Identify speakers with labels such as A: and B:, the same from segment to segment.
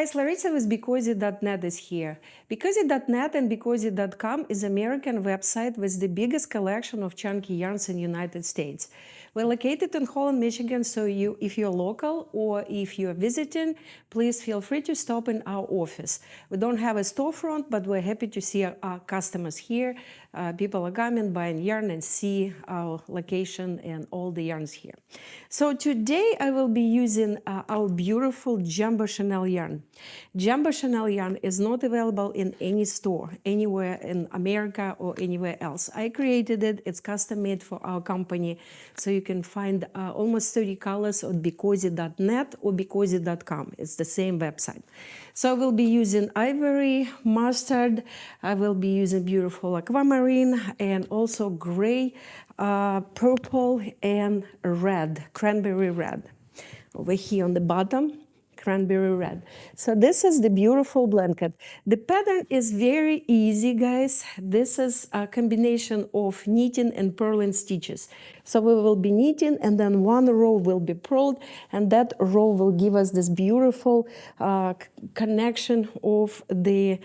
A: guys, Larissa with BeCozi.net is here. BeCozi.net and BeCozi.com is an American website with the biggest collection of chunky yarns in the United States. We're located in Holland, Michigan, so if you're local or if you're visiting, please feel free to stop in our office. We don't have a storefront, but we're happy to see our customers here. People are coming, buying yarn, and see our location and all the yarns here. So today I will be using our beautiful Jumbo Chenille yarn. Jumbo Chenille yarn is not available in any store, anywhere in America or anywhere else. I created it. It's custom made for our company. So you can find almost 30 colors on BeCozi.net or BeCozi.com. It's the same website. So I will be using ivory, mustard. I will be using beautiful aquamarine and also gray, purple, and red, cranberry red. Over here on the bottom, cranberry red. So this is the beautiful blanket. The pattern is very easy, guys. This is a combination of knitting and purling stitches. So we will be knitting, and then one row will be purled, and that row will give us this beautiful connection of the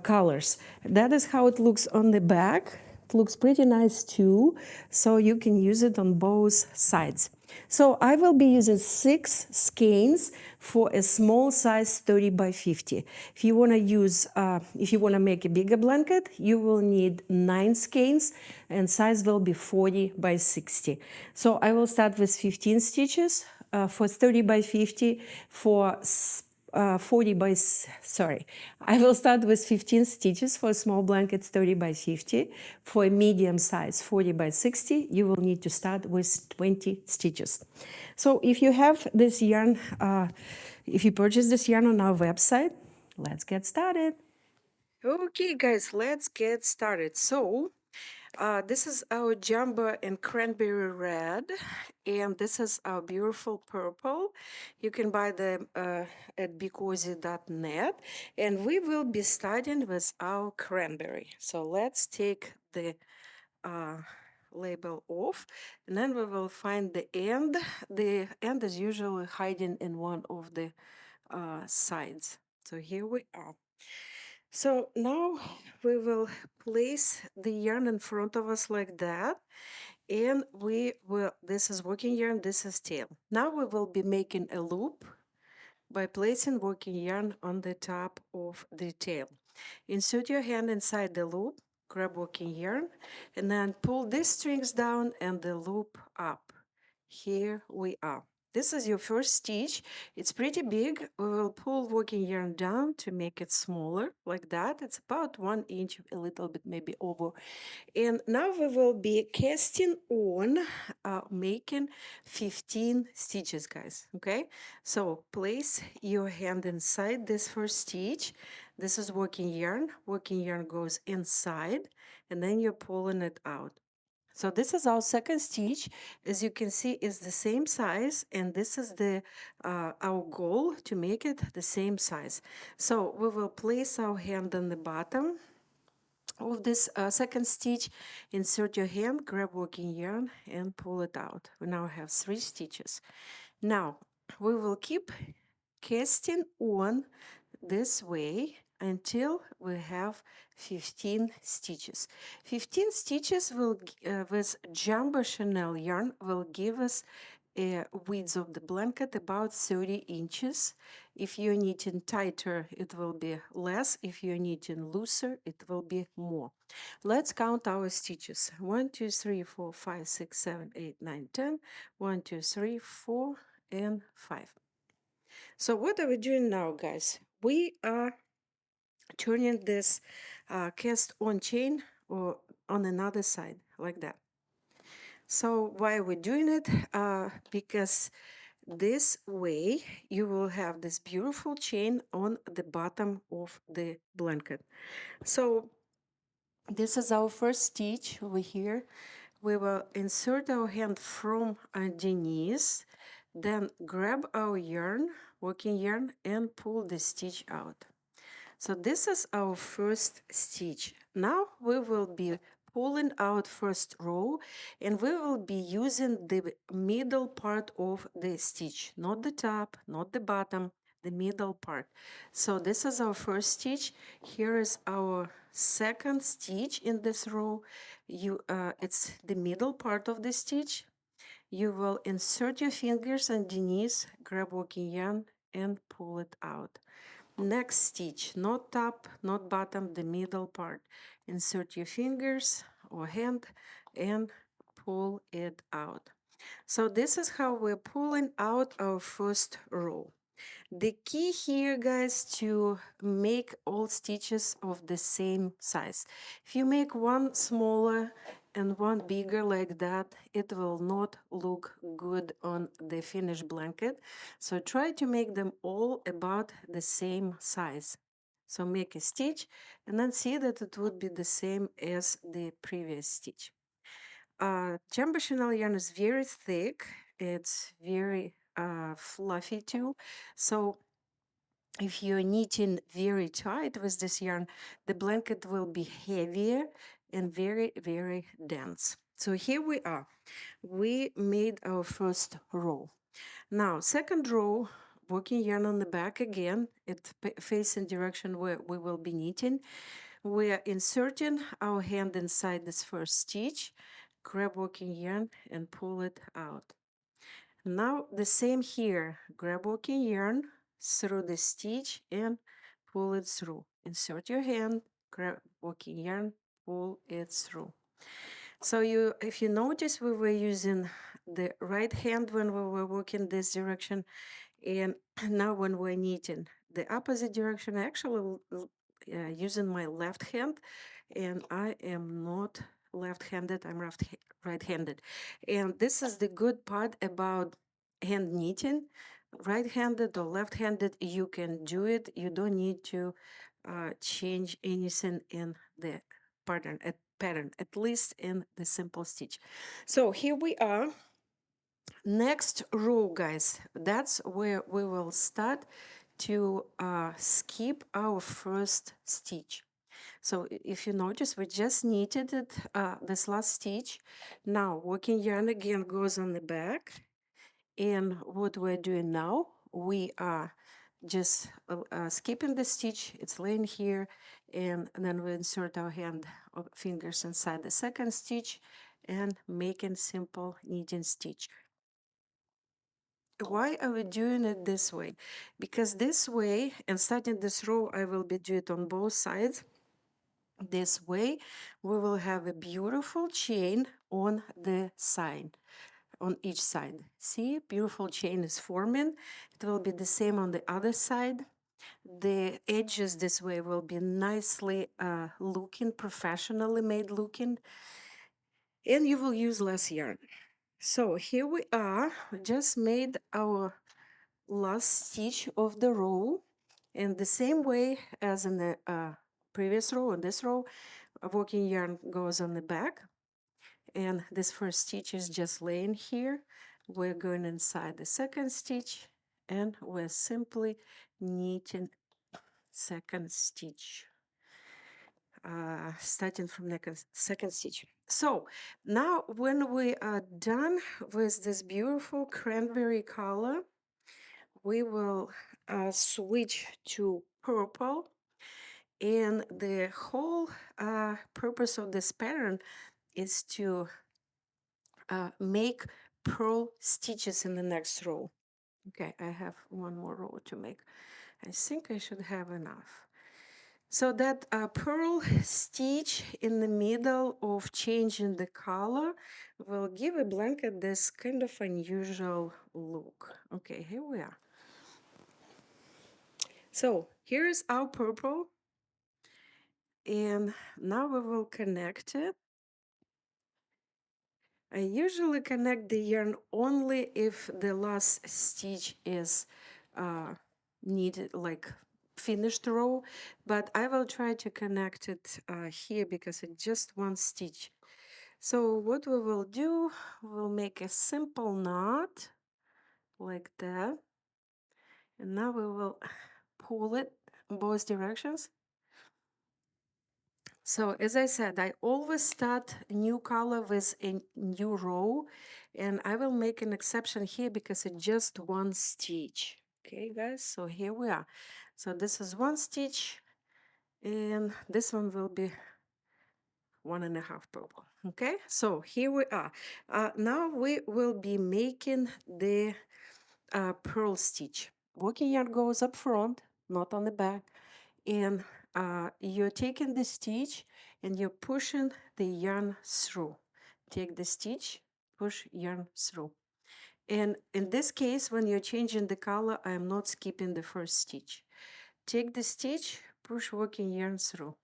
A: colors. That is how it looks on the back. It looks pretty nice too, so you can use it on both sides. So I will be using 6 skeins for a small size 30 by 50. If you want to use, if you want to make a bigger blanket, you will need 9 skeins, and size will be 40 by 60. So I will start with 15 stitches for 30 by 50 for 40 by, sorry, I will start with 15 stitches for small blankets 30 by 50. For a medium size 40 by 60, you will need to start with 20 stitches. So if you have this yarn, if you purchase this yarn on our website, let's get started. Okay, guys, let's get started. So this is our jumbo and cranberry red, and this is our beautiful purple. You can buy them at BeCozi.net, and we will be starting with our cranberry. So let's take the label off, and then we will find the end. The end is usually hiding in one of the sides. So here we are. So now we will place the yarn in front of us like that, and we will, this is working yarn, this is tail. Now we will be making a loop by placing working yarn on the top of the tail. Insert your hand inside the loop, grab working yarn, and then pull these strings down and the loop up. Here we are. This is your first stitch. It's pretty big. We will pull working yarn down to make it smaller, like that. It's about 1 inch, a little bit maybe over. And now we will be casting on, making 15 stitches, guys, okay? So place your hand inside this first stitch. This is working yarn. Working yarn goes inside, and then you're pulling it out. So this is our second stitch. As you can see, it's the same size, and this is the our goal to make it the same size. So we will place our hand on the bottom of this second stitch, insert your hand, grab working yarn, and pull it out. We now have 3 stitches. Now we will keep casting on this way until we have 15 stitches. 15 stitches will with jumbo chenille yarn will give us a width of the blanket about 30 inches. If you're knitting tighter, it will be less. If you're knitting looser, it will be more. Let's count our stitches. 1, 2, 3, 4, 5, 6, 7, 8, 9, 10. 1, 2, 3, 4, and 5. So what are we doing now, guys? We are turning this cast on chain or on another side like that. So why are we doing it? Because this way you will have this beautiful chain on the bottom of the blanket. So this is our first stitch over here. We will insert our hand from underneath, then grab our yarn, working yarn, and pull the stitch out. So this is our first stitch. Now we will be pulling out first row, and we will be using the middle part of the stitch, not the top, not the bottom, the middle part. So this is our first stitch. Here is our second stitch in this row. It's the middle part of the stitch. You will insert your fingers underneath, grab working yarn, and pull it out. Next stitch, not top, not bottom, the middle part. Insert your fingers or hand and pull it out. So this is how we're pulling out our first row. The key here, guys, to make all stitches of the same size. If you make one smaller and one bigger like that, it will not look good on the finished blanket. So try to make them all about the same size. So make a stitch and then see that it would be the same as the previous stitch. Jumbo chenille yarn is very thick. It's very fluffy too. So if you're knitting very tight with this yarn, the blanket will be heavier and very, very dense. So here we are. We made our first row. Now, second row, working yarn on the back again, it facing direction where we will be knitting. We are inserting our hand inside this first stitch, grab working yarn and pull it out. Now the same here, grab working yarn through the stitch and pull it through. Insert your hand, grab working yarn, pull it through. So if you notice, we were using the right hand when we were working this direction, and now when we're knitting the opposite direction, I actually using my left hand, and I am not left-handed, I'm right-handed. And this is the good part about hand knitting. Right-handed or left-handed, you can do it. You don't need to change anything in the pattern, at least in the simple stitch. So here we are. Next row, guys, that's where we will start to skip our first stitch. So if you notice, we just knitted it, this last stitch. Now working yarn again goes on the back, and what we're doing now, we are just skipping the stitch. It's laying here, and then we insert our hand or fingers inside the second stitch and making simple knitting stitch. Why are we doing it this way? Because this way, and starting this row, I will be doing it on both sides. This way, we will have a beautiful chain on the side, on each side. See, beautiful chain is forming. It will be the same on the other side. The edges this way will be nicely looking, professionally made looking, and you will use less yarn. So here we are, we just made our last stitch of the row, in the same way as in the previous row. In this row, a working yarn goes on the back, and this first stitch is just laying here. We're going inside the second stitch, and we're simply knitting second stitch, starting from the second stitch. So now when we are done with this beautiful cranberry color, we will switch to purple, and the whole purpose of this pattern is to make purl stitches in the next row. Okay, I have one more row to make. I think I should have enough. So that purl stitch in the middle of changing the color will give a blanket this kind of unusual look. Okay, here we are. So here's our purple, and now we will connect it. I usually connect the yarn only if the last stitch is needed, like finished row, but I will try to connect it here because it's just one stitch. So what we will do, we'll make a simple knot like that, and now we will pull it in both directions. So as I said, I always start a new color with a new row, and I will make an exception here because it's just one stitch. Okay, guys, so here we are. So this is one stitch, and this one will be 1.5 purple. Okay, so here we are. Now we will be making the purl stitch. Working yarn goes up front, not on the back, and you're taking the stitch and you're pushing the yarn through. Take the stitch, push yarn through. And in this case, when you're changing the color, I am not skipping the first stitch. Take the stitch, push working yarn through.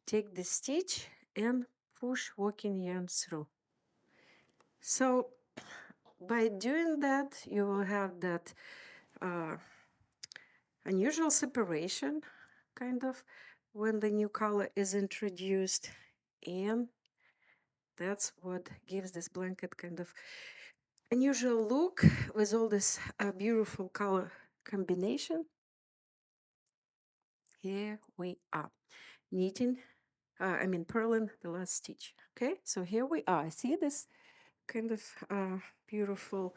A: Take the stitch and push working yarn through. So by doing that, you will have that unusual separation, kind of, when the new color is introduced. And that's what gives this blanket kind of unusual look with all this beautiful color combination. Here we are, knitting, purling the last stitch. Okay, so here we are. See this kind of beautiful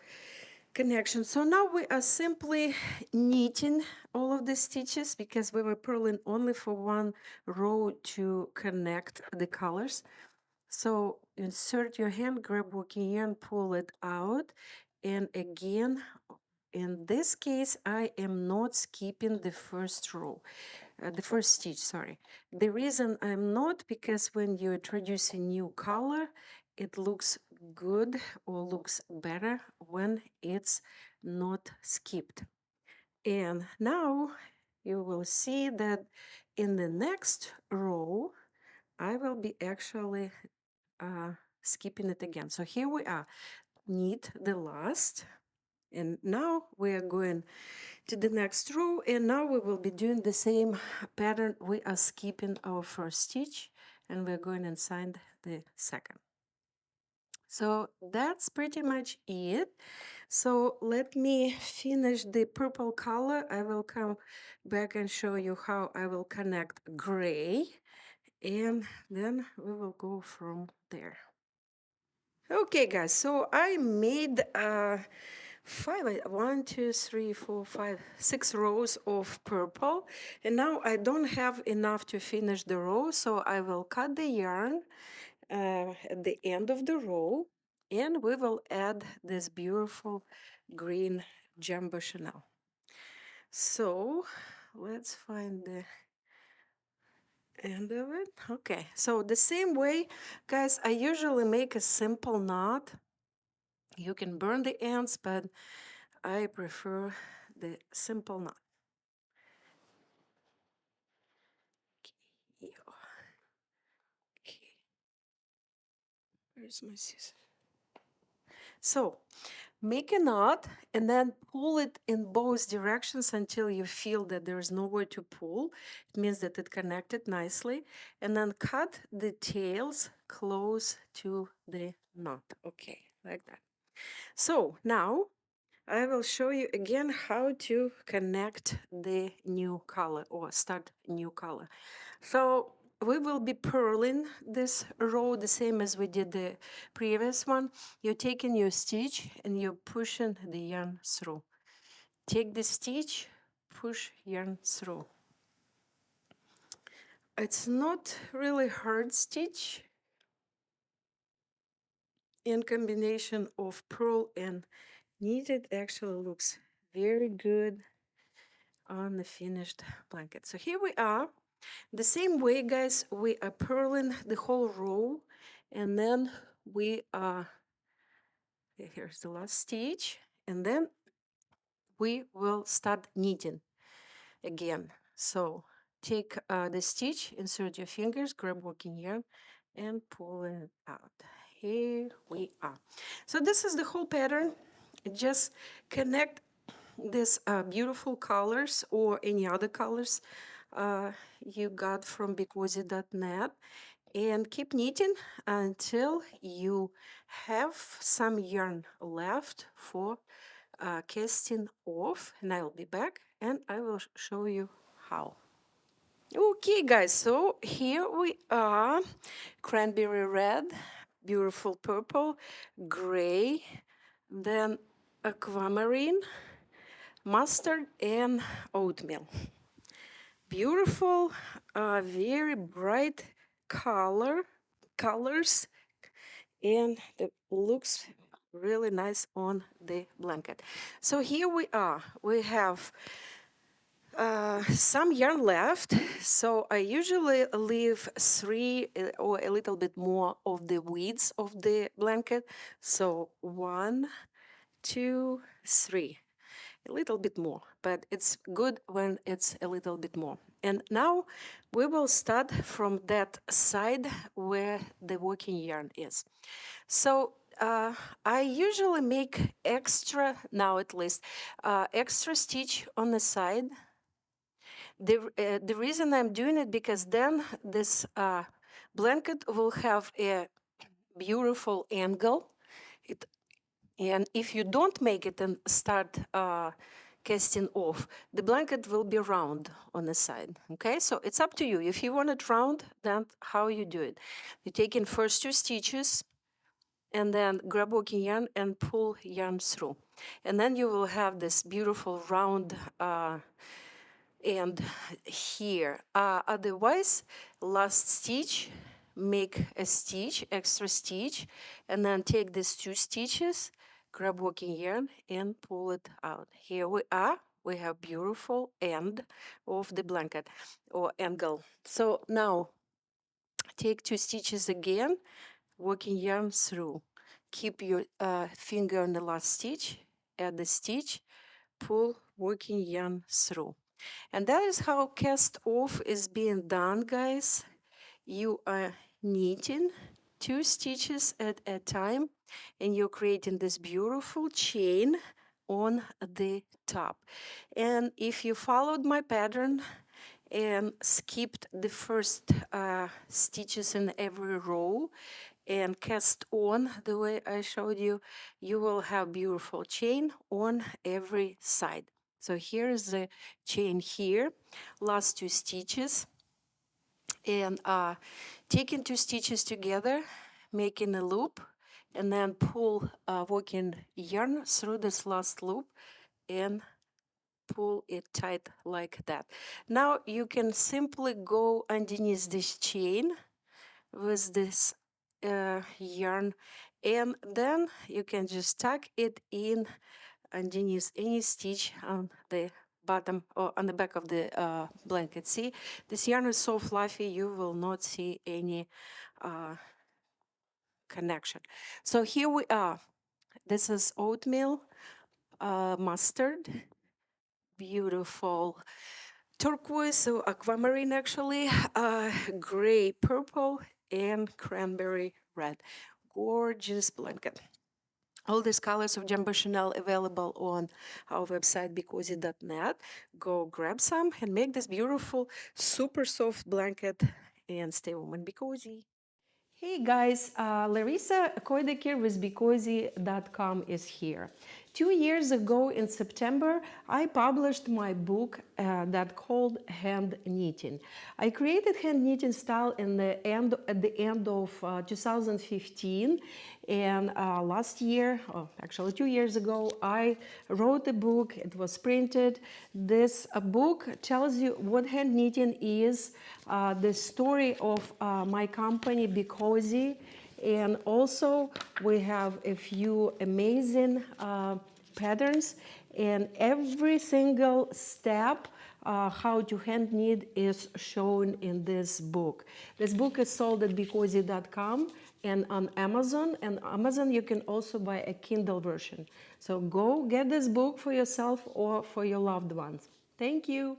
A: connection. So now we are simply knitting all of the stitches because we were purling only for one row to connect the colors. So insert your hand, grab working yarn, pull it out, and again, in this case, I am not skipping the first row, the first stitch, sorry. The reason I'm not, because when you introduce a new color, it looks good or looks better when it's not skipped. And now you will see that in the next row, I will be actually skipping it again. So here we are, knit the last, and now we are going to the next row, and now we will be doing the same pattern. We are skipping our first stitch and we're going inside the second. So that's pretty much it. So let me finish the purple color. I will come back and show you how I will connect gray, and then we will go from there. Okay, guys, so I made one, two, three, four, five, 6 rows of purple, and now I don't have enough to finish the row, so I will cut the yarn at the end of the row, and we will add this beautiful green jumbo chenille. So let's find the end of it. Okay, so the same way, guys, I usually make a simple knot. You can burn the ends, but I prefer the simple knot. Okay. Okay. Where's my scissors? So make a knot and then pull it in both directions until you feel that there is nowhere to pull. It means that it connected nicely. And then cut the tails close to the knot. Okay, like that. So now I will show you again how to connect the new color or start new color. So we will be purling this row the same as we did the previous one. You're taking your stitch and you're pushing the yarn through. Take the stitch, push yarn through. It's not really hard stitch. In combination of purl and knitted, actually looks very good on the finished blanket. So here we are. The same way, guys, we are purling the whole row, and then we are, here's the last stitch, and then we will start knitting again. So take the stitch, insert your fingers, grab working yarn, and pull it out. Here we are. So this is the whole pattern. Just connect these beautiful colors or any other colors you got from BeCozi.net, and keep knitting until you have some yarn left for casting off, and I'll be back and I will show you how. Okay, guys, so here we are, cranberry red, beautiful purple, gray, then aquamarine, mustard and oatmeal. Beautiful, very bright colors, and it looks really nice on the blanket. So here we are. We have some yarn left, so I usually leave 3 or a little bit more of the width of the blanket. So 1, 2, 3, a little bit more, but it's good when it's a little bit more. And now we will start from that side where the working yarn is. So I usually make extra, now at least, extra stitch on the side. The reason I'm doing it because then this blanket will have a beautiful angle. And if you don't make it and start casting off, the blanket will be round on the side. Okay, so it's up to you. If you want it round, then how you do it? You take in first 2 stitches and then grab working yarn and pull yarn through. And then you will have this beautiful round and here. Otherwise, last stitch, make a stitch, extra stitch, and then take these 2 stitches, grab working yarn and pull it out. Here we are. We have beautiful end of the blanket or angle. So now take 2 stitches again, working yarn through. Keep your finger on the last stitch, add the stitch, pull working yarn through. And that is how cast off is being done, guys. You are knitting 2 stitches at a time, and you're creating this beautiful chain on the top. And if you followed my pattern and skipped the first stitches in every row and cast on the way I showed you, you will have beautiful chain on every side. So here's the chain here, last 2 stitches, and taking 2 stitches together, making a loop, and then pull working yarn through this last loop and pull it tight like that. Now you can simply go underneath this chain with this yarn, and then you can just tuck it in underneath any stitch on the bottom or on the back of the blanket. See, this yarn is so fluffy, you will not see any connection. So here we are. This is oatmeal, mustard, beautiful turquoise, so aquamarine actually, gray purple, and cranberry red. Gorgeous blanket. All these colors of Jumbo Chanel available on our website BeCozi.net. Go grab some and make this beautiful, super soft blanket and stay warm and be cozy. Hey guys, Larissa Koidekir with BeCozi.com is here. 2 years ago in September, I published my book that called Hand Knitting. I created hand knitting style at the end of 2015, and last year, actually 2 years ago, I wrote a book. It was printed. This book tells you what hand knitting is, the story of my company BeCozi, and also we have a few amazing patterns, and every single step how to hand knit is shown in this book. This book is sold at BeCozi.com and on Amazon. And Amazon you can also buy a Kindle version. So go get this book for yourself or for your loved ones. Thank you.